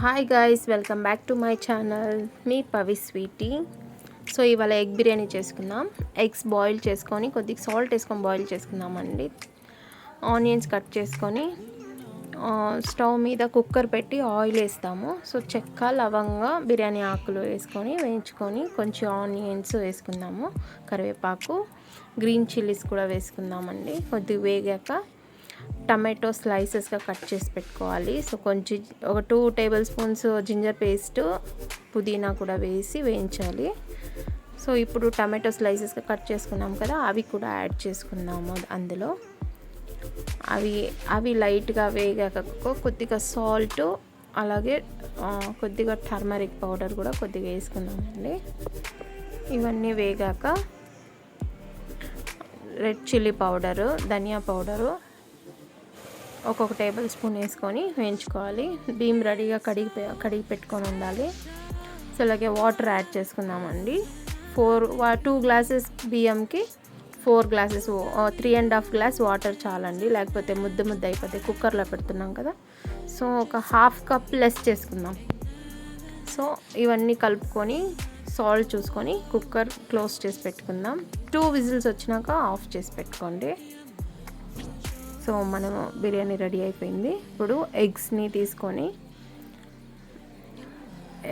Hi guys, welcome back to my channel. మీ Pavi Sweety. So ఇవాళ egg biryani చేసుకుందాం. ఎగ్స్ బాయిల్ చేసుకొని కొద్దిగా సాల్ట్ వేసుకొని బాయిల్ చేసుకుందామండి. ఆనియన్స్ కట్ చేసుకొని స్టవ్ మీద కుక్కర్ పెట్టి ఆయిల్ వేస్తాము. సో చెక్క, లవంగా, బిర్యానీ ఆకులు వేసుకొని వేయించుకొని కొంచెం ఆనియన్స్ వేసుకుందాము, కరివేపాకు, గ్రీన్ చిల్లీస్ కూడా వేసుకుందామండి. కొద్దిగా వేగాక టమాటో స్లైసెస్గా కట్ చేసి పెట్టుకోవాలి. సో కొంచెం ఒక 2 టేబుల్ స్పూన్స్ జింజర్ పేస్ట్, పుదీనా కూడా వేసి వేయించాలి. సో ఇప్పుడు టమాటో స్లైసెస్గా కట్ చేసుకున్నాం కదా, అవి కూడా యాడ్ చేసుకున్నాము అందులో. అవి లైట్గా వేగాక కొద్దిగా సాల్ట్, అలాగే కొద్దిగా టర్మరిక్ పౌడర్ కూడా కొద్దిగా వేసుకున్నామండి. ఇవన్నీ వేగాక రెడ్ చిల్లీ పౌడరు, ధనియా పౌడరు ఒక్కొక్క టేబుల్ స్పూన్ వేసుకొని వేయించుకోవాలి. బియ్యం రెడీగా కడిగి పెట్టుకొని ఉండాలి. సో అలాగే వాటర్ యాడ్ చేసుకుందామండి. 2 గ్లాసెస్ బియ్యంకి 4 గ్లాసెస్ 3.5 గ్లాస్ వాటర్ చాలండి, లేకపోతే ముద్ద అయిపోతే కుక్కర్లో పెడుతున్నాం కదా. సో ఒక ½ కప్ లెస్ చేసుకుందాం. సో ఇవన్నీ కలుపుకొని సాల్ట్ చూసుకొని కుక్కర్ క్లోజ్ చేసి పెట్టుకుందాం. 2 విజిల్స్ వచ్చినాక ఆఫ్ చేసి పెట్టుకోండి. సో మనం బిర్యానీ రెడీ అయిపోయింది. ఇప్పుడు ఎగ్స్ని తీసుకొని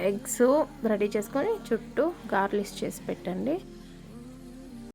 ఎగ్స్ రెడీ చేసుకొని చుట్టూ గార్లిష్ చేసి పెట్టండి.